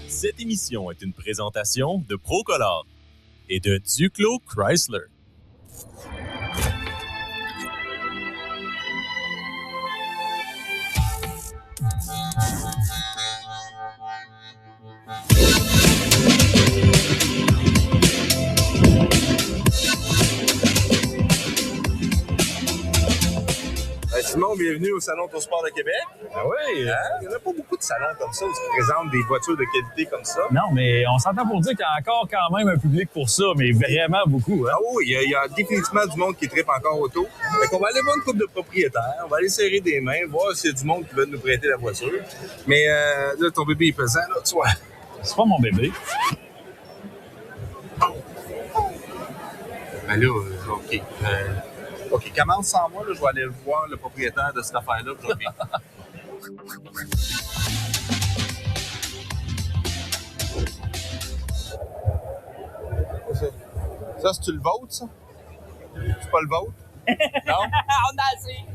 Cette émission est une présentation de Procolor et de Duclos Chrysler. Simon, bienvenue au Salon Autosport de Québec. Ah oui! Hein? Il n'y en a pas beaucoup de salons comme ça où ils présentent des voitures de qualité comme ça. Non, mais on s'entend pour dire qu'il y a encore quand même un public pour ça, mais vraiment beaucoup. Hein? Ah oui, il y a définitivement du monde qui trippe encore auto. Fait qu'on va aller voir une couple de propriétaires, on va aller serrer des mains, voir s'il y a du monde qui veut nous prêter la voiture. Mais là, ton bébé est pesant, là, tu vois. C'est pas mon bébé. Ben là, OK. OK, commence sans moi, là, je vais aller voir le propriétaire de cette affaire-là, puis je reviens. Ça, c'est-tu le vôtre, ça? C'est pas le vôtre? Non? On a assez!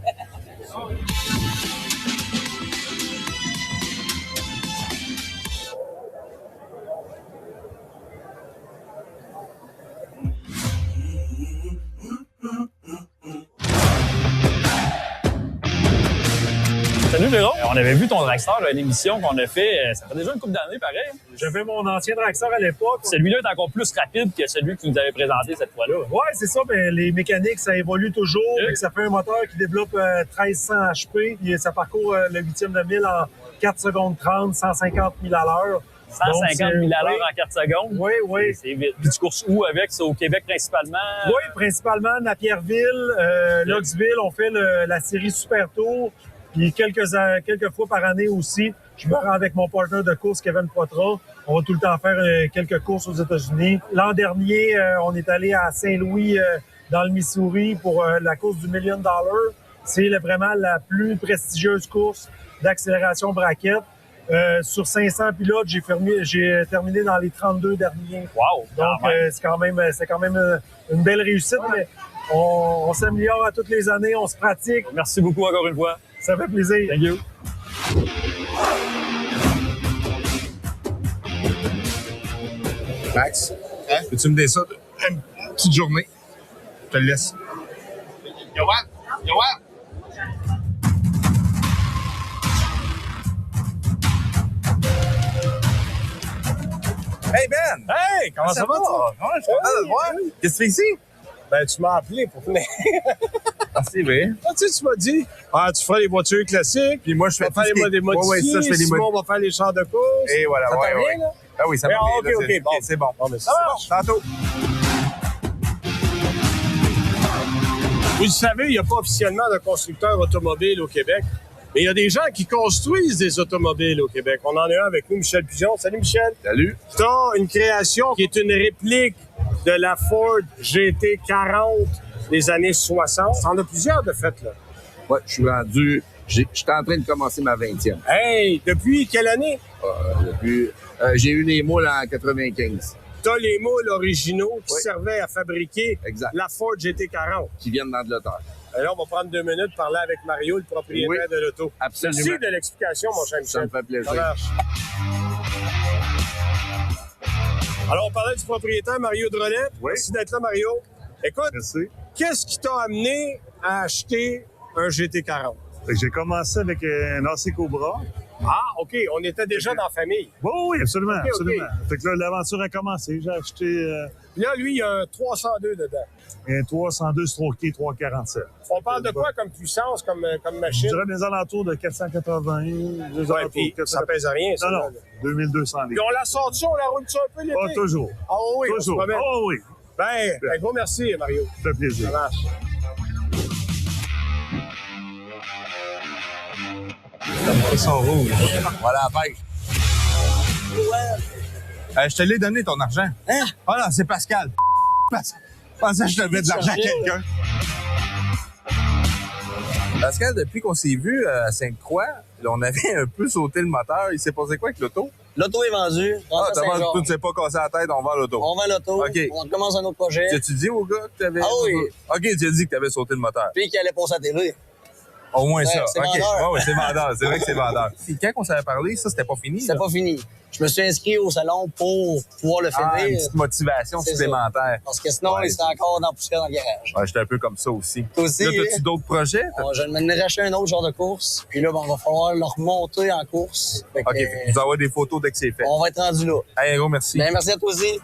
Salut Véro! On avait vu ton dragster à une émission qu'on a fait, ça fait déjà une couple d'années pareil. J'avais mon ancien dragster à l'époque. Celui-là est encore plus rapide que celui que tu nous avais présenté cette fois-là. Ouais, c'est ça. Ben, les mécaniques, ça évolue toujours. Oui. Ça fait un moteur qui développe 1300 HP. Et ça parcourt le 8e de mille en 4 secondes 30, 150 000 à l'heure. 150 000 à l'heure en 4 secondes. Oui, oui. C'est vite. Puis tu courses où avec? C'est au Québec principalement? Oui, principalement Napierville, Knoxville. On fait la série Super Tour. Puis quelques fois par année aussi, je me rends avec mon partenaire de course, Kevin Poitras. On va tout le temps faire quelques courses aux États-Unis. L'an dernier, on est allé à Saint-Louis, dans le Missouri, pour la course du $1 million. C'est vraiment la plus prestigieuse course d'accélération braquette. Sur 500 pilotes, j'ai terminé dans les 32 derniers. Wow! Donc, c'est quand même une belle réussite, mais on s'améliore à toutes les années, on se pratique. Merci beaucoup encore une fois. Ça fait plaisir. Thank you. Max, peux-tu me dire ça? Une petite journée. Je te le laisse. Yoann! Hey Ben! Hey! Comment ça va, toi? Ouais, je suis content de te voir. Qu'est-ce que tu fais ici? Ben, tu m'as appelé pour venir. Ah, c'est vrai. Ah, tu sais, tu m'as dit, tu feras les voitures classiques. Puis moi, je fais tu vas faire les modifiés. Ouais, ça, je fais les Simon va faire les chars de course. Et voilà, Ça ouais, t'a ouais. bien, là? Ah oui, ça va Ah, bien. OK, là, bon. c'est bon. Bon, ben, Ça marche. Tantôt. Vous le savez, il n'y a pas officiellement de constructeur automobile au Québec. Mais il y a des gens qui construisent des automobiles au Québec. On en a un avec nous, Michel Pigeon. Salut, Michel. Salut. Tu as une création qui est une réplique de la Ford GT40 des années 60. T'en as plusieurs de fait, là. Ouais, je suis rendu. J'étais en train de commencer ma 20e. Hey, depuis quelle année? J'ai eu les moules en 95, T'as les moules originaux qui Oui. servaient à fabriquer Exact. la Ford GT40. qui viennent d'Angleterre. Alors, on va prendre 2 minutes pour parler avec Mario, le propriétaire Oui, de l'auto. absolument. Merci de l'explication, mon cher Ça Michel. me fait plaisir. Ça marche. Alors, on parlait du propriétaire Mario Drolet. Oui. Merci d'être là, Mario. Écoute, Merci. qu'est-ce qui t'a amené à acheter un GT40? Fait que j'ai commencé avec un AC Cobra. Ah, OK, on était déjà dans la famille. Oui, absolument, Ok. absolument. Fait que là, l'aventure a commencé. J'ai acheté Là, lui, il y a un 302 dedans. un 302 stroké 347. On parle de quoi comme puissance, comme Je machine? dirais des alentours de 480, des Ouais, alentours puis de ça 480. pèse rien, ça. Non, là. non, 2200 Puis livres. on la sort-tu, on la roule-tu un peu l'été? Pas toujours. Ah oui, on se Toujours. promène. Oh oui, Ben, un gros merci, Mario. ça fait plaisir. Ça marche. Poisson rouge. Voilà la pêche. Je te l'ai donné ton argent. Hein? Ah non, c'est Pascal. Je pensais que je devais de l'argent à quelqu'un. Pascal, depuis qu'on s'est vu à Sainte-Croix, là, on avait un peu sauté le moteur. Il s'est passé quoi avec l'auto? L'auto est vendue. Ah, tu ne t'es pas cassé la tête, on vend l'auto. On vend l'auto. OK. On recommence un autre projet. Tu dit au gars que tu avais... Ah oui. OK, tu as dit que tu avais sauté le moteur. Puis qu'il allait passer à la télé. Au moins ça. C'est OK. vendeur. Ouais, c'est vendeur. C'est vrai que c'est vendeur. Puis quand on s'avait parlé, ça, c'était pas fini? C'était pas fini. Je me suis inscrit au salon pour pouvoir le finir. Ah, une petite motivation C'est supplémentaire. ça. Parce que sinon, il serait encore dans la poussière dans le garage. Ouais, j'étais un peu comme ça aussi. Toi aussi, Là, t'as-tu hein? d'autres projets? Je vais me racheter un autre genre de course. Puis là, on va falloir le remonter en course. Fait que, OK, fait que vous envoyez des photos dès que c'est fait. on va être rendu là. Hey, gros, merci. Ben, merci à toi aussi.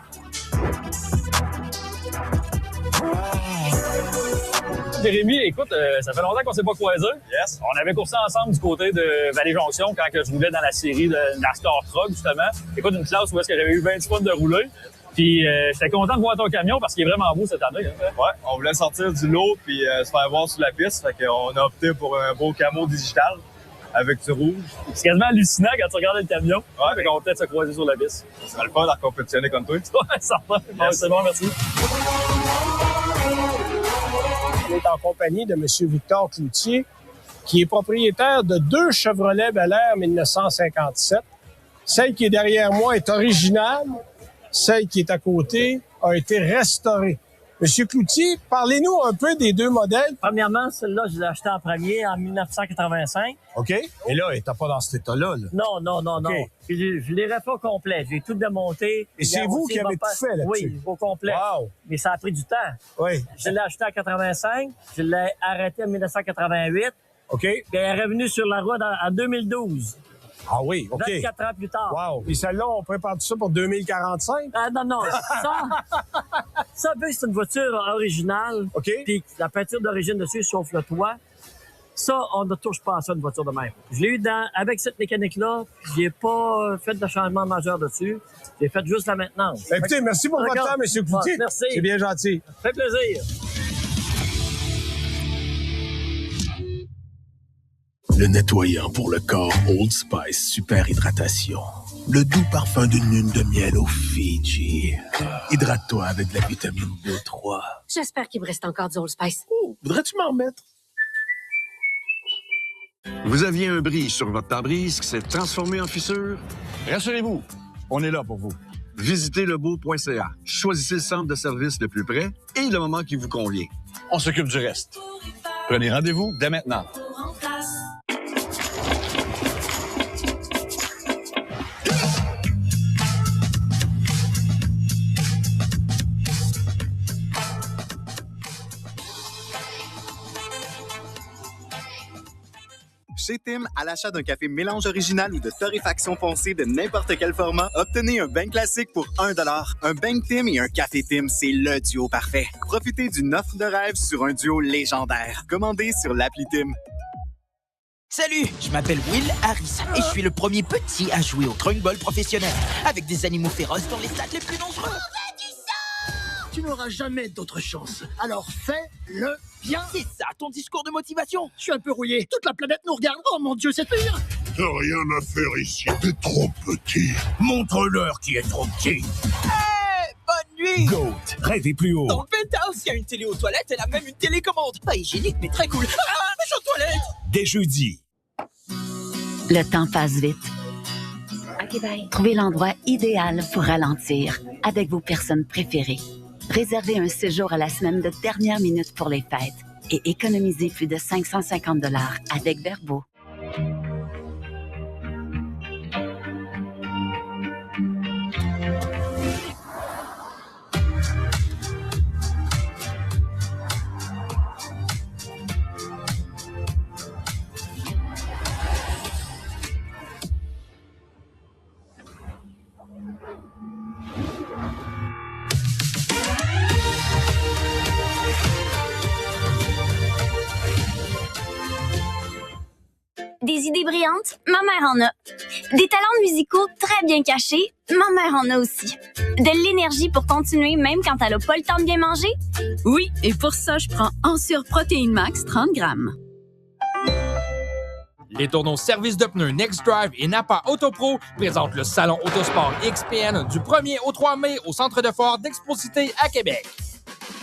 Jérémy, écoute, ça fait longtemps qu'on s'est pas croisés. Yes. On avait coursé ensemble du côté de Vallée-Jonction quand que je roulais dans la série de NASCAR Truck, justement. Écoute, une classe où est-ce que j'avais eu 20 fun de rouler. Puis j'étais content de voir ton camion parce qu'il est vraiment beau cette année. Hein. Ouais, on voulait sortir du lot puis se faire voir sur la piste. Fait qu'on a opté pour un beau camo digital avec du rouge. C'est quasiment hallucinant quand tu regardais le camion. Ouais, fait qu'on va peut-être se croiser sur la piste. Ça sera le fun de compétitionner comme toi. Ouais, ça va. Bon, c'est bon, merci. On est en compagnie de M. Victor Cloutier, qui est propriétaire de 2 Chevrolet Bel Air 1957. Celle qui est derrière moi est originale. Celle qui est à côté a été restaurée. Monsieur Cloutier, parlez-nous un peu des 2 modèles. Premièrement, celle-là, je l'ai achetée en premier en 1985. OK. Et là, elle n'était pas dans cet état-là. Là. Non. Puis je l'ai refait au complet. J'ai tout démonté. Et c'est vous qui avez tout fait là-dessus? Oui, au complet. Wow. Mais ça a pris du temps. Oui. Je l'ai acheté en 85. Je l'ai arrêté en 1988. OK. Puis elle est revenue sur la route en 2012. Ah oui, OK. 24 ans plus tard. Wow. Puis celle-là, on prépare tout ça pour 2045? Ah non. Ça, c'est une voiture originale. OK. Puis la peinture d'origine dessus, sauf le toit. Ça, on ne touche pas à ça, une voiture de même. Je l'ai eu avec cette mécanique-là, puis j'ai pas fait de changement majeur dessus. J'ai fait juste la maintenance. Écoutez, merci pour votre temps, M. Cloutier. Merci. C'est bien gentil. Ça fait plaisir. Le nettoyant pour le corps Old Spice Super Hydratation. Le doux parfum d'une lune de miel au Fidji. Hydrate-toi avec de la vitamine B3. J'espère qu'il me reste encore du Old Spice. Voudrais-tu m'en remettre? Vous aviez un bris sur votre pare-brise qui s'est transformé en fissure? Rassurez-vous, on est là pour vous. Visitez lebeau.ca. Choisissez le centre de service le plus près et le moment qui vous convient. On s'occupe du reste. Prenez rendez-vous dès maintenant. Chez Tim, à l'achat d'un café mélange original ou de torréfaction foncée de n'importe quel format, obtenez un bang classique pour 1$. Un bang Tim et un café Tim, c'est le duo parfait. Profitez d'une offre de rêve sur un duo légendaire. Commandez sur l'appli Tim. Salut, je m'appelle Will Harris et je suis le premier petit à jouer au trunball professionnel avec des animaux féroces dans les stades les plus dangereux. Tu n'auras jamais d'autre chance. Alors fais-le bien. C'est ça, ton discours de motivation. Je suis un peu rouillé. Toute la planète nous regarde. Oh mon Dieu, c'est pire. T'as rien à faire ici. T'es trop petit. Montre-leur qui est trop petit. Hey, bonne nuit. Goat, rêvez plus haut. Dans le penthouse, il y a une télé aux toilettes. Elle a même une télécommande. Pas hygiénique, mais très cool. Ah, méchant toilette. Dès jeudi. Le temps passe vite. Trouvez l'endroit idéal pour ralentir avec vos personnes préférées. Réservez un séjour à la semaine de dernière minute pour les fêtes et économisez plus de 550 $ avec Verbo. Des idées brillantes, ma mère en a. Des talents musicaux très bien cachés, ma mère en a aussi. De l'énergie pour continuer même quand elle n'a pas le temps de bien manger? Oui, et pour ça, je prends Ensure Protéine Max 30 grammes. Les tourneaux service de pneus Next Drive et Napa Autopro présentent le Salon Autosport XPN du 1er au 3 mai au Centre de foire d'Expo-Cité à Québec.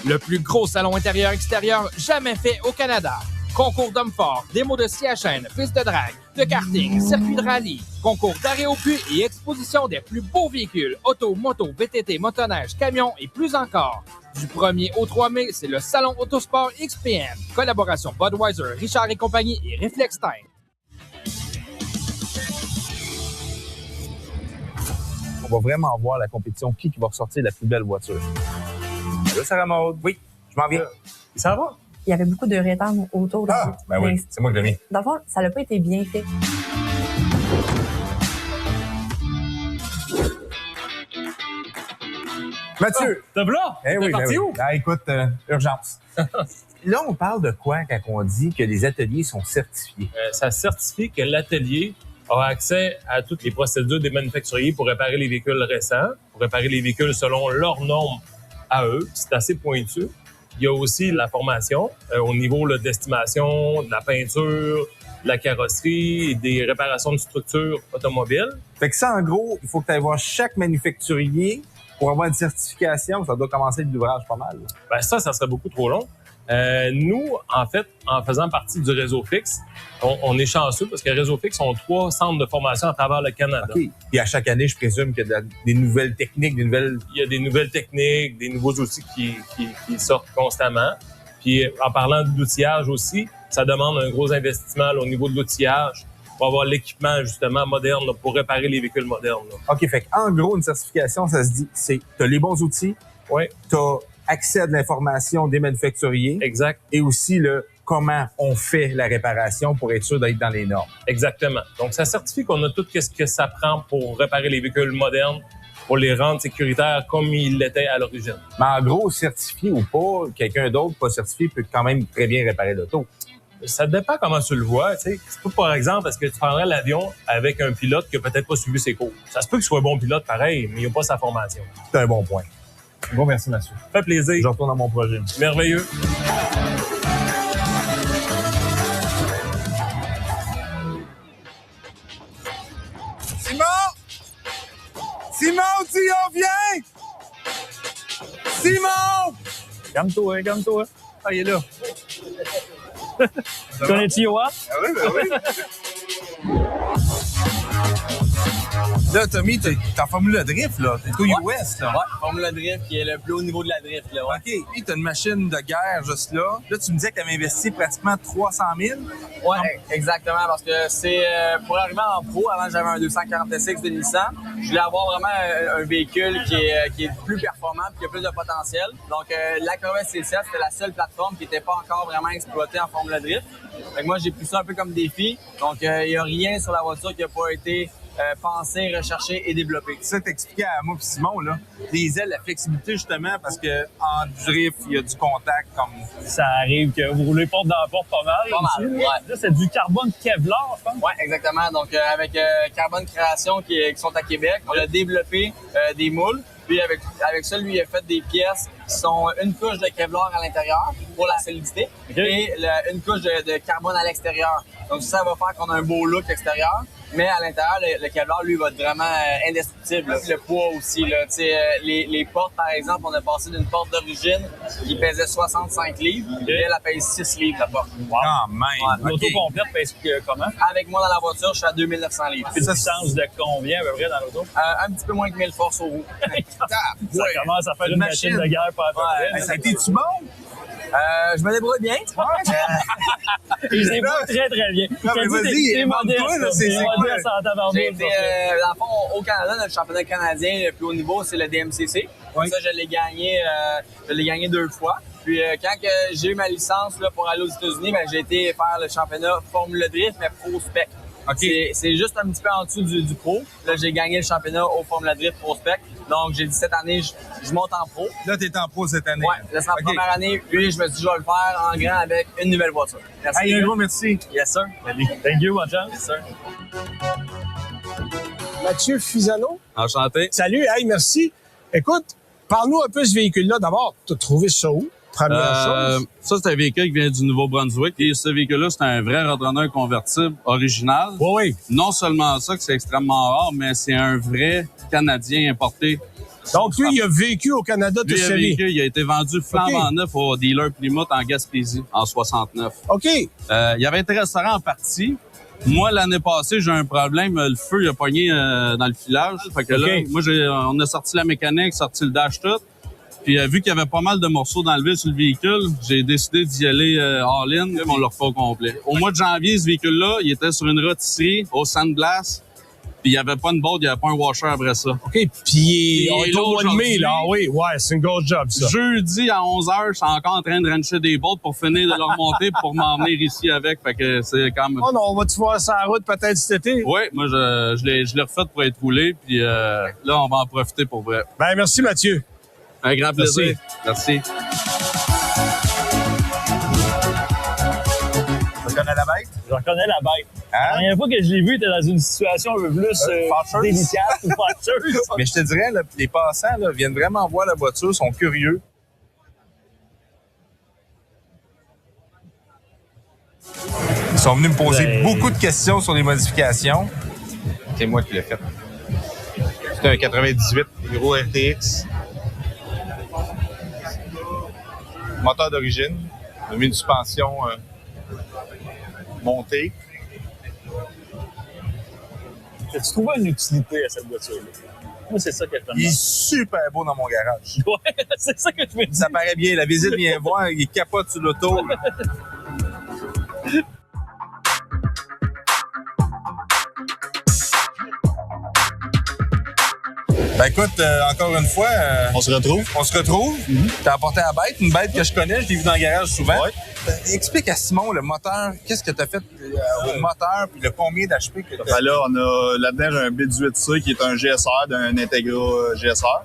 Le plus gros salon intérieur-extérieur jamais fait au Canada. concours d'hommes forts, démos de scie à chaîne, pistes de drague, de karting, circuit de rallye, concours d'arrêt au puits et exposition des plus beaux véhicules, auto, moto, VTT, motoneige, camions et plus encore. Du 1er au 3 mai, c'est le Salon Autosport XPN. Collaboration Budweiser, Richard et compagnie et Reflex Time. On va vraiment voir la compétition, qui va ressortir la plus belle voiture. Là, Sarah Maud. Oui, je m'en viens. Ça va? Il y avait beaucoup de rétames autour de Ben oui, c'est moi qui l'ai mis. Dans le fond, ça n'a pas été bien fait. Mathieu! T'es là? Eh oui, T'es parti où? Ah, écoute, urgence. Là, on parle de quoi quand on dit que les ateliers sont certifiés? Ça certifie que l'atelier a accès à toutes les procédures des manufacturiers pour réparer les véhicules récents, pour réparer les véhicules selon leurs normes à eux. C'est assez pointu. Il y a aussi la formation au niveau là, d'estimation, de la peinture, de la carrosserie et des réparations de structures automobiles. Fait que ça, en gros, il faut que tu ailles voir chaque manufacturier pour avoir une certification. Ça doit commencer l'ouvrage pas mal. Ben ça serait beaucoup trop long. Nous, en fait, en faisant partie du réseau fixe, on est chanceux parce que le réseau fixe ont 3 centres de formation à travers le Canada. OK. Puis à chaque année, je présume qu'il y a des nouvelles techniques, Il y a des nouvelles techniques, des nouveaux outils qui sortent constamment. Puis en parlant d'outillage aussi, ça demande un gros investissement là, au niveau de l'outillage pour avoir l'équipement justement moderne là, pour réparer les véhicules modernes. Là. OK, fait en gros, une certification, ça se dit, c'est t'as les bons outils, t'as accès à de l'information des manufacturiers. Exact. Et aussi comment on fait la réparation pour être sûr d'être dans les normes. Exactement. Donc, ça certifie qu'on a tout ce que ça prend pour réparer les véhicules modernes, pour les rendre sécuritaires comme ils l'étaient à l'origine. Mais en gros, certifié ou pas, quelqu'un d'autre pas certifié peut quand même très bien réparer l'auto. Ça dépend comment tu le vois. Tu sais. C'est pas, par exemple, est-ce que tu prendrais l'avion avec un pilote qui a peut-être pas suivi ses cours? Ça se peut qu'il soit un bon pilote pareil, mais il n'a pas sa formation. C'est un bon point. Bon, merci, Mathieu. Ça fait plaisir. Je retourne à mon projet. Merveilleux. Simon, Dion, viens! Simon! Calme-toi, calme-toi. Ah, il est là. Tu connais-tu Yoa? Ah oui, ben oui. Là, Tommy, t'es en Formule Drift, là. T'es au US, là. Ouais, Formule Drift, qui est le plus haut niveau de la drift, là. Ouais. OK. Puis, t'as une machine de guerre juste là. Là, tu me disais que t'avais investi pratiquement 300 000. Ouais, exactement, parce que c'est pour arriver en pro, avant j'avais un 240 SX de Nissan. Je voulais avoir vraiment un véhicule qui est plus performant et qui a plus de potentiel. Donc, la Corvette C7, c'était la seule plateforme qui n'était pas encore vraiment exploitée en Formule Drift. Fait que moi, j'ai pris ça un peu comme défi. Donc, il n'y a rien sur la voiture qui n'a pas été pensé, recherché et développé. Ça t'expliquait à moi et Simon, là, les ailes, la flexibilité, justement, parce que en drift, il y a du contact comme... Ça arrive que vous roulez porte dans la porte pas mal. Pas mal, ouais. Là, c'est du carbone Kevlar, je pense. Oui, exactement. Donc, avec Carbone Création qui sont à Québec, on a développé des moules. Puis avec ça, lui, il a fait des pièces qui sont une couche de Kevlar à l'intérieur pour la solidité et une couche de carbone à l'extérieur. Donc ça va faire qu'on a un beau look extérieur, mais à l'intérieur, le Kevlar, lui, va être vraiment indestructible. Là. Le poids aussi. Là. Les portes, par exemple, on a passé d'une porte d'origine qui pesait 65 livres, et elle pèse 6 livres, la porte. Wow. Quand même! L'auto complète pèse comment? Avec moi dans la voiture, je suis à 2900 livres. Puis une puissance de combien à peu près dans l'auto? Un petit peu moins que 1000 forces au roue. Ça commence à faire une machine de guerre pas à peu près. Ça a été-tu bon? Je me débrouille bien. Il se débrouille très, très bien. Non, mais vas-y, modeste, c'est modeste quoi? en tabarnak. J'ai été, dans le fond, au Canada, notre championnat canadien le plus haut niveau, c'est le DMCC. Oui. Ça, je l'ai gagné 2 fois. Puis quand j'ai eu ma licence là, pour aller aux États-Unis, ben, j'ai été faire le championnat Formule Drift, mais Pro Spec. Okay. C'est juste un petit peu en dessous du pro. Là, j'ai gagné le championnat au Formula Drift Pro Spec. Donc, j'ai dit cette année, je monte en pro. Là, t'es en pro cette année. Ouais, là, c'est ma première année. Puis, je me suis dit, je vais le faire en grand avec une nouvelle voiture. Merci. Hey, un gros merci. Yes, sir. Thank you, mon chum. Yes, sir. Mathieu Fisano. Enchanté. Salut, hey, merci. Écoute, parle-nous un peu de ce véhicule-là. D'abord, tu as trouvé ça où? Première chose. Ça, c'est un véhicule qui vient du Nouveau-Brunswick. Et ce véhicule-là, c'est un vrai Roadrunner convertible original. Oui. Non seulement ça, que c'est extrêmement rare, mais c'est un vrai Canadien importé. Donc, lui, il a vécu au Canada de série. Il a été vendu flambant neuf au dealer Plymouth en Gaspésie en 69. OK. Il y avait été restaurant en partie. Moi, l'année passée, j'ai un problème. Le feu, il a pogné dans le filage. Fait que là, moi, on a sorti la mécanique, sorti le dash tout. Puis vu qu'il y avait pas mal de morceaux d'enlever sur le véhicule, j'ai décidé d'y aller all-in, mais on le refait au complet. Au mois de janvier, ce véhicule-là, il était sur une rôtisserie au Sandblast. Puis il n'y avait pas une botte, il n'y avait pas un washer après ça. OK, puis on est au mois de mai, là. Oui, ouais, c'est une grosse job, ça. Jeudi à 11h, je suis encore en train de rancher des bottes pour finir de leur monter pour m'en venir ici avec. Fait que c'est quand même... Oh non, on va-tu voir ça en route peut-être cet été? Oui, moi, je l'ai refait pour être roulé. Puis là, on va en profiter pour vrai. Ben merci, Mathieu. Un grand plaisir. Merci. Tu reconnais la bête? Je reconnais la bête. La dernière fois que je l'ai vu, il était dans une situation un peu plus délicate ou fâcheuse. Mais je te dirais, là, les passants là, viennent vraiment voir la voiture, sont curieux. Ils sont venus me poser beaucoup de questions sur les modifications. C'est moi qui l'ai fait. C'est un 98 Euro RTX. Moteur d'origine. On a mis une suspension montée. As-tu trouvé une utilité à cette voiture-là? Moi, c'est ça que je me demande. Il est super beau dans mon garage. Ouais, c'est ça que je me dis. Ça paraît bien. La visite vient voir, il capote sur l'auto. Ben écoute, encore une fois... on se retrouve. On se retrouve. T'as apporté la bête, une bête que je connais, je l'ai vue dans le garage souvent. Ouais. Explique à Simon, le moteur, qu'est-ce que t'as fait au moteur, puis le combien d'HP que t'as... Ben là, on a là-dedans j'ai un B18C qui est un GSR d'un Integra GSR.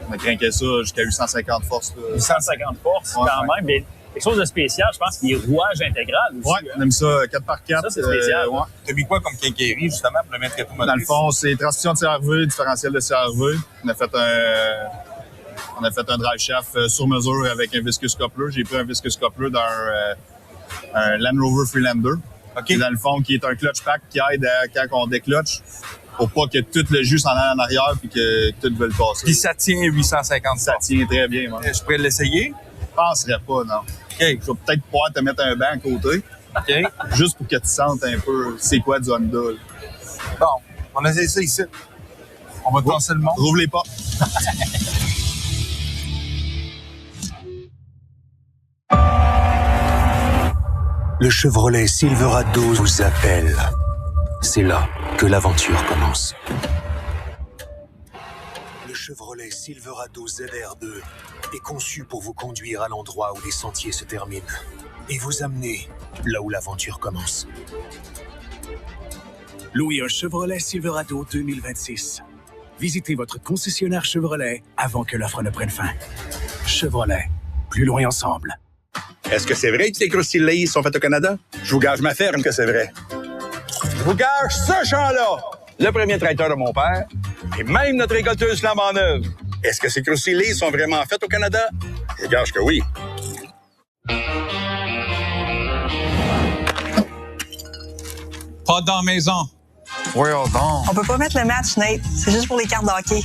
On a craqué ça jusqu'à 850 forces. Là. 850 forces, quand même. Mais quelque chose de spécial, je pense qu'il est rouage intégral aussi. Ouais, on a mis ça 4x4. Ça, c'est spécial. Ouais. T'as mis quoi comme quincaillerie, justement, pour le mettre tout motrice? Dans le fond, c'est transmission de CRV, différentiel de CRV. On a fait un drive shaft sur mesure avec un viscous coupler. J'ai pris un viscous coupler dans un Land Rover Freelander. Okay. Dans le fond, qui est un clutch pack qui aide à, quand on déclutch, pour pas que tout le jus s'en aille en arrière puis que tout veut le passer. Puis ça tient 850. Ça tient très bien, moi. Je pourrais l'essayer? Je penserais pas, non. OK. Je vais peut-être pouvoir te mettre un banc à côté. OK. Juste pour que tu sentes un peu c'est quoi du Honda. Là. Bon, on essaie ça ici. On va tasser le monde. Rouvre les pas. Le Chevrolet Silverado vous appelle. C'est là que l'aventure commence. Le Chevrolet Silverado ZR2 est conçu pour vous conduire à l'endroit où les sentiers se terminent et vous amener là où l'aventure commence. Louez un Chevrolet Silverado 2026. Visitez votre concessionnaire Chevrolet avant que l'offre ne prenne fin. Chevrolet, plus loin ensemble. Est-ce que c'est vrai que ces croustilles sont faites au Canada? Je vous gage ma ferme que c'est vrai. Je vous gage ce champ-là! Le premier tracteur de mon père et même notre récolteuse flambant neuve. Est-ce que ces croustilles sont vraiment faites au Canada? Je gage que oui. Pas dans la maison. Voyons donc. On peut pas mettre le match, Nate. C'est juste pour les cartes de hockey.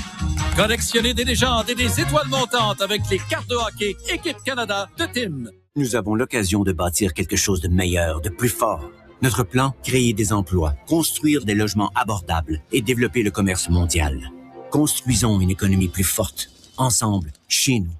Collectionnez des légendes et des étoiles montantes avec les cartes de hockey Équipe Canada de Tim. Nous avons l'occasion de bâtir quelque chose de meilleur, de plus fort. Notre plan, créer des emplois, construire des logements abordables et développer le commerce mondial. Construisons une économie plus forte, ensemble, chez nous.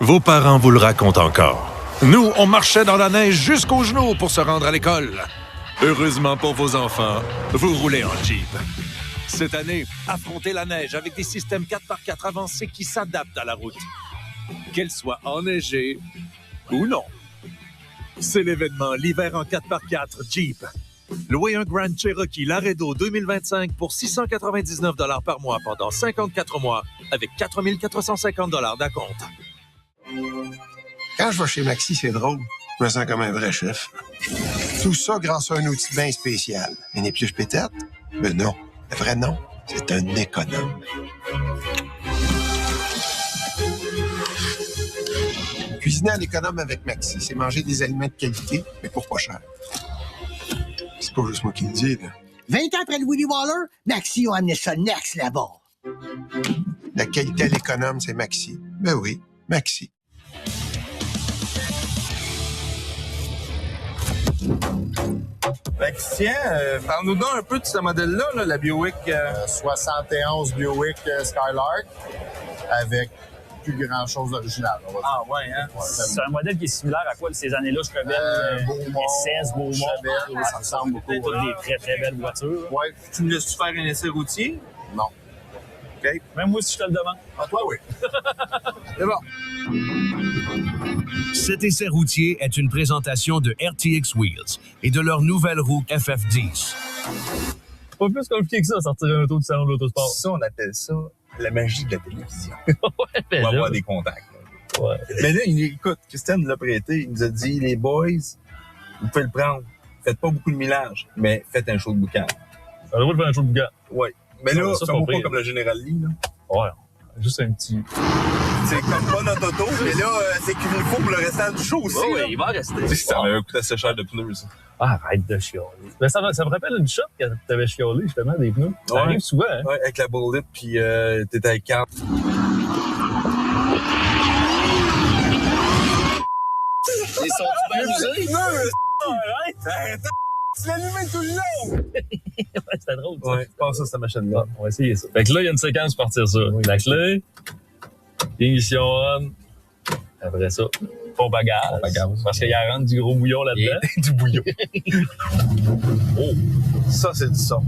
Vos parents vous le racontent encore. Nous, on marchait dans la neige jusqu'aux genoux pour se rendre à l'école. Heureusement pour vos enfants, vous roulez en Jeep. Cette année, affrontez la neige avec des systèmes 4x4 avancés qui s'adaptent à la route. Qu'elle soit enneigée ou non. C'est l'événement l'hiver en 4x4 Jeep. Louez un Grand Cherokee Laredo 2025 pour 699 $ par mois pendant 54 mois avec 4 450 $ d'acompte. Quand je vais chez Maxi, c'est drôle. Je me sens comme un vrai chef. Tout ça grâce à un outil bien spécial. Une épluche pétate? Mais non. Le vrai nom, c'est un économe. Cuisiner à l'économe avec Maxi, c'est manger des aliments de qualité, mais pour pas cher. C'est pas juste moi qui le dis, là. 20 ans après le Willy Waller, Maxi ont amené ça next là-bas. La qualité à l'économe, c'est Maxi. Ben oui, Maxi. Tiens, parle-nous donc un peu de ce modèle-là, là, la Buick. 71 Buick Skylark avec plus grand-chose d'original. Ah ouais, hein? Ouais, c'est un modèle qui est similaire à quoi de ces années-là, je connais? Beaumont, SS, Beaumont. Chevelle, ça ressemble beaucoup. Toutes des très, très belles voitures. Ouais. Tu me laisses-tu faire un essai routier? Non. OK. Même moi, si je te le demande. À toi, oui. C'est bon. Cet essai routier est une présentation de RTX Wheels et de leur nouvelle roue FF10. Pas plus compliqué que ça, sortir un auto du salon de l'autosport. Ça, on appelle ça la magie de la télévision. Ouais, ben On va là. avoir des contacts. Là. Ouais. Mais là, écoute, Christian nous l'a prêté. Il nous a dit, les boys, vous pouvez le prendre. Faites pas beaucoup de millage, mais faites un show de boucan. On va faire un show de boucan. Oui. Mais là, ça, ça vaut pas comme le General Lee. Là. Ouais. Juste un petit... C'est comme pas notre auto, mais là, c'est qu'il nous faut pour le restant du show aussi. Oh, là. oui, il va rester. Ça m'avait coûté assez cher de pneus, ça. Ah, arrête de chialer. Ben, ça me rappelle une shot que t'avais chialé, justement, des pneus. Ça arrive souvent, hein? Ouais, avec la Bullet, puis t'étais avec Carl. Ils sont bien usés? Arrête! Tu l'as allumé tout le long! Ouais, c'était drôle, ça. Ouais, passe ça, cette machine-là. On va essayer ça. Fait que là, il y a une séquence pour partir ça. La clé, ignition on, après ça, pompe à gaz. Parce qu'il y a rendu du gros bouillon là-dedans. Du bouillon. Oh! Ça, c'est du son.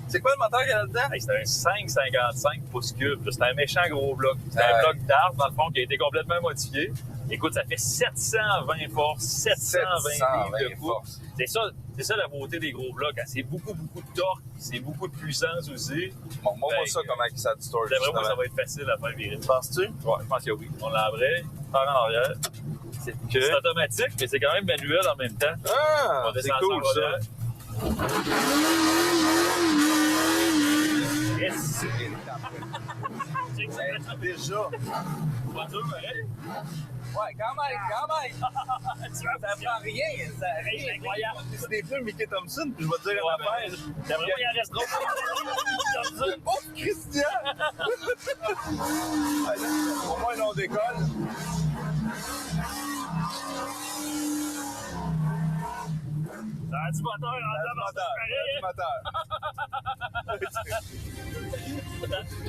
C'est quoi le moteur qu'il y a là-dedans? Hey, c'était un 5,55 pouces cubes. C'était un méchant gros bloc. C'était un bloc d'arbre, dans le fond, qui a été complètement modifié. Écoute, ça fait 720 forces, 720 livres de force. C'est ça la beauté des gros blocs. Hein. C'est beaucoup de torque, c'est beaucoup de puissance aussi. Bon, moi, ça, comment ça distord. D'après moi, ça va être facile à faire virer. Penses-tu? Ouais, je pense que oui. On l'embraye, part en arrière. C'est automatique, mais c'est quand même manuel en même temps. Ah! C'est cool, ça. Yes! Déjà. Voiture, pareil? Ouais, quand même. Ça prend rien, ça rien. Incroyable. C'est des pneus Mickey Thompson, puis je vais te dire une affaire. D'après moi, il en reste trop. Oh, Christian! Au moins, on décolle. Ça a du moteur en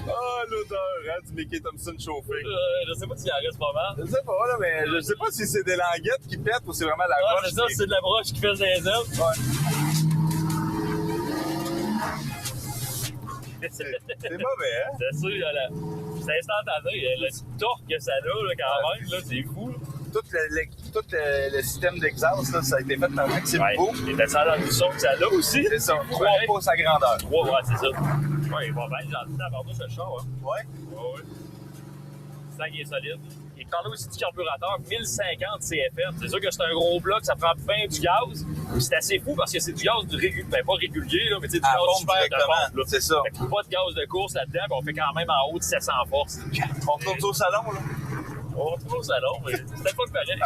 Oh, l'odeur, hein, du Mickey Thompson chauffé. Je sais pas s'il en reste pas mal. Je sais pas, là, mais je sais pas si c'est des languettes qui pètent ou c'est vraiment la broche. C'est ça, c'est de la broche qui fait les ailes. C'est mauvais, hein? C'est sûr, c'est instantané. Le torque que ça a, là, quand même, là, c'est fou. Tout le système d'exhaust, là, ça a été fait par Maxime Beau. Et t'as ça dans le son que ça a aussi. C'est ça, 3 pouces à grandeur. 3, ouais, c'est ça. Ouais, il va bien gentil d'avoir nous, ce char, hein. Ouais. Ouais. Ça, il est solide. Il parle aussi du carburateur 1050 CFM. C'est sûr que c'est un gros bloc, ça prend bien du gaz. C'est assez fou parce que c'est du gaz pas régulier, là, mais c'est du gaz super de pompe, là. C'est ça. Fait qu'il n'y a pas de gaz de course là-dedans, puis on fait quand même en haut de 700 forces. On tourne au salon, là. On tourne au salon, mais c'était pas le pareil.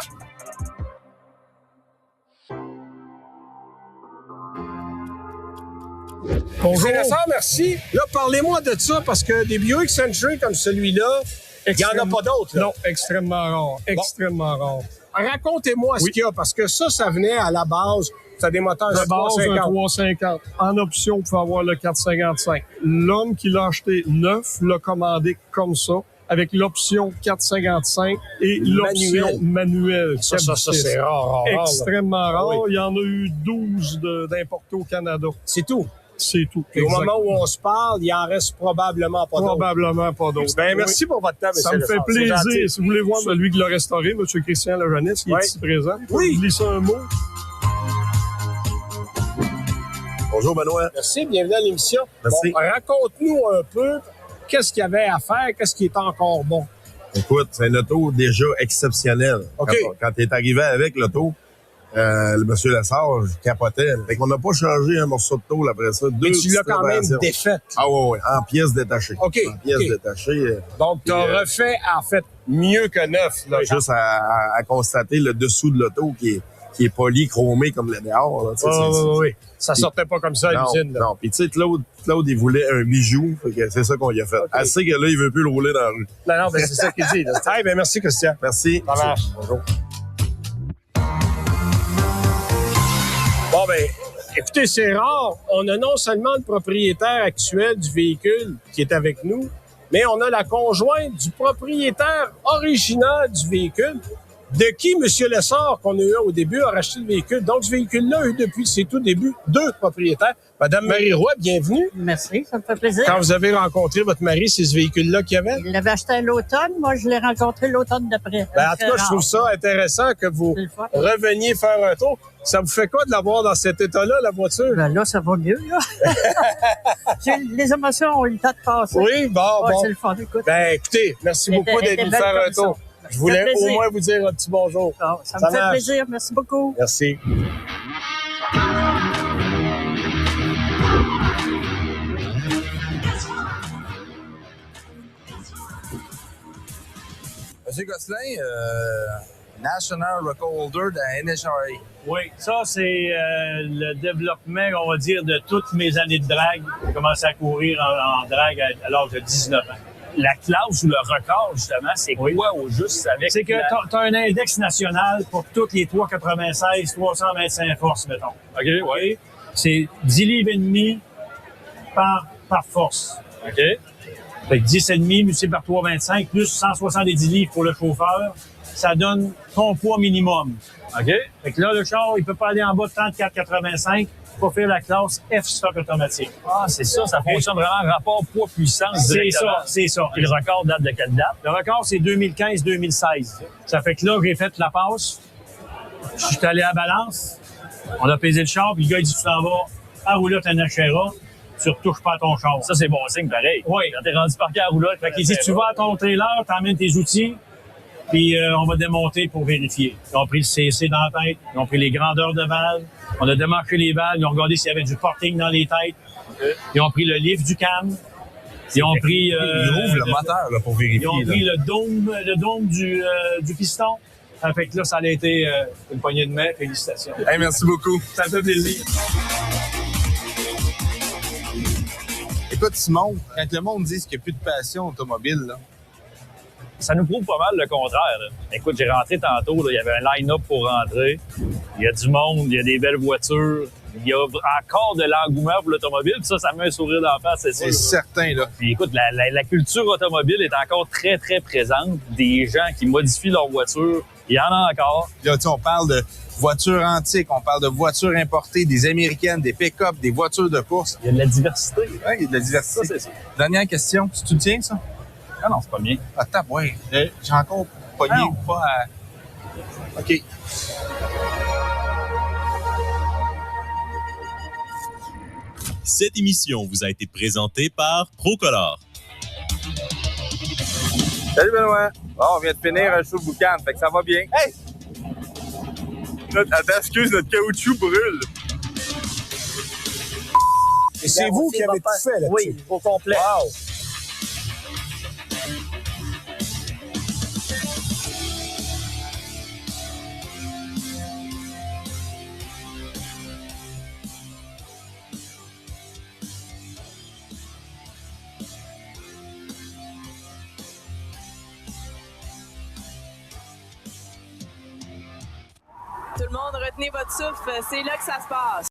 Bonjour. Intéressant, merci. Là, parlez-moi de ça, parce que des Buick Century comme celui-là, il n'y en a pas d'autres. Non, extrêmement rare. Extrêmement rare. Racontez-moi ce qu'il y a, parce que ça venait à la base, c'est des moteurs de base, un 350. En option, vous pouvez avoir le 455. L'homme qui l'a acheté neuf l'a commandé comme ça. avec l'option 455 et l'option manuelle. Ça, c'est rare. Extrêmement rare. Oui. Il y en a eu 12 d'importés au Canada. C'est tout. C'est tout. Et au moment où on se parle, il en reste probablement pas d'autres. Probablement pas d'autres. Ben, merci pour votre temps, M. Ça me fait plaisir. Si vous voulez voir celui qui l'a restauré, M. Christian Lejeunesse, qui est ici présent. Oui. Je lis ça un mot. Bonjour, Benoît. Merci, bienvenue à l'émission. Merci. Bon, raconte-nous un peu qu'est-ce qu'il y avait à faire, qu'est-ce qui est encore bon. Écoute, c'est un auto déjà exceptionnel. OK. Quand tu es arrivé avec l'auto, le monsieur Lessard, je capotais. Fait qu'on n'a pas changé un morceau de tôle après ça. Mais tu l'as quand même défaite. Ah oui, en pièces détachées. OK. En pièces détachées. Donc, tu as refait, en fait, mieux que neuf. Là, juste à constater le dessous de l'auto qui est poli, chromé comme le dehors. Oui. Ça sortait pas comme ça à l'usine. Non, puis tu sais, Claude, il voulait un bijou. Fait que c'est ça qu'on lui a fait. Okay. Assez que là, il veut plus le rouler dans la rue. Non, ben c'est ça qu'il dit. Hey, ben merci, Christian. Merci. Ça marche. Bonjour. Bon, ben, écoutez, c'est rare. On a non seulement le propriétaire actuel du véhicule qui est avec nous, mais on a la conjointe du propriétaire original du véhicule, de qui M. Lessard, qu'on a eu au début, a racheté le véhicule. Donc, ce véhicule-là a eu depuis ses tout débuts 2 propriétaires. Madame Marie Roy, bienvenue. Merci, ça me fait plaisir. Quand vous avez rencontré votre mari, c'est ce véhicule-là qu'il y avait? Il l'avait acheté à l'automne. Moi, je l'ai rencontré l'automne d'après. Ben, en tout cas, je trouve ça intéressant que vous reveniez faire un tour. Ça vous fait quoi de l'avoir dans cet état-là, la voiture? Ben là, ça va mieux, là. Les émotions ont eu le temps de passer. Oui, bon. C'est le fun, écoute. Ben, écoutez, merci beaucoup d'être venu faire un tour. Je voulais au moins vous dire un petit bonjour. Ça me fait plaisir. Merci beaucoup. Merci. Monsieur Gosselin, National Record Holder de la NHRA. Oui, ça, c'est le développement, on va dire, de toutes mes années de drague. J'ai commencé à courir en drague à l'âge de 19 ans. La classe ou le record, justement, c'est quoi au juste avec... C'est que tu as un index national pour toutes les 396, 325 forces, mettons. OK, oui. C'est 10 livres et demi par force. OK? Fait que 10 et demi multiplié par 325 plus 170 livres pour le chauffeur, ça donne ton poids minimum. OK? Fait que là, le char, il peut pas aller en bas de 34,85 pour faire la classe F-Stock automatique. Ah, c'est ça, ça fonctionne vraiment rapport poids-puissance. C'est ça. Et le record date de quelle date? Le record, c'est 2015-2016. Ça fait que là, j'ai fait la passe. Je suis allé à Balance. On a pesé le char, puis le gars, il dit, tu t'en vas à roulotte à Nachera, tu retouches pas à ton char. Ça, c'est bon signe, pareil. Oui. Quand t'es rendu parqué à roulotte. Fait qu'il dit, tu vas à ton trailer, t'emmènes tes outils, puis on va démonter pour vérifier. Ils ont pris le CC dans la tête, ils ont pris les grandeurs de valves, on a démarqué les valves, ils ont regardé s'il y avait du porting dans les têtes, ils ont pris le lift du cam, ils ont pris... ils ouvrent le moteur là, pour vérifier. Ils ont pris le dôme du piston. Ça fait que là, ça a été une poignée de main. Félicitations. Hey, merci beaucoup. Ça me fait plaisir. Écoute, Simon, quand le monde dit qu'il n'y a plus de passion automobile, là, ça nous prouve pas mal le contraire. Là. Écoute, j'ai rentré tantôt, là, il y avait un line-up pour rentrer. Il y a du monde, il y a des belles voitures. Il y a encore de l'engouement pour l'automobile. Ça met un sourire d'en face, c'est sûr. C'est certain, là. Puis écoute, la culture automobile est encore très, très présente. Des gens qui modifient leur voiture, il y en a encore. Là, on parle de voitures antiques, on parle de voitures importées, des américaines, des pick-up, des voitures de course. Il y a de la diversité. Oui, il y a de la diversité. Ça, c'est ça. Dernière question. Tu le tiens, ça? Ah non, c'est pas bien. Ah, tape, oui. J'ai encore pogné ou pas à... OK. Cette émission vous a été présentée par Procolor. Salut Benoît. Bon, on vient de finir un show de boucan, fait que ça va bien. Hey! Attends, excuse, notre caoutchouc brûle. Et c'est vous qui avez tout fait là-dessus? Oui, au complet. Wow! Tout le monde, retenez votre souffle, c'est là que ça se passe.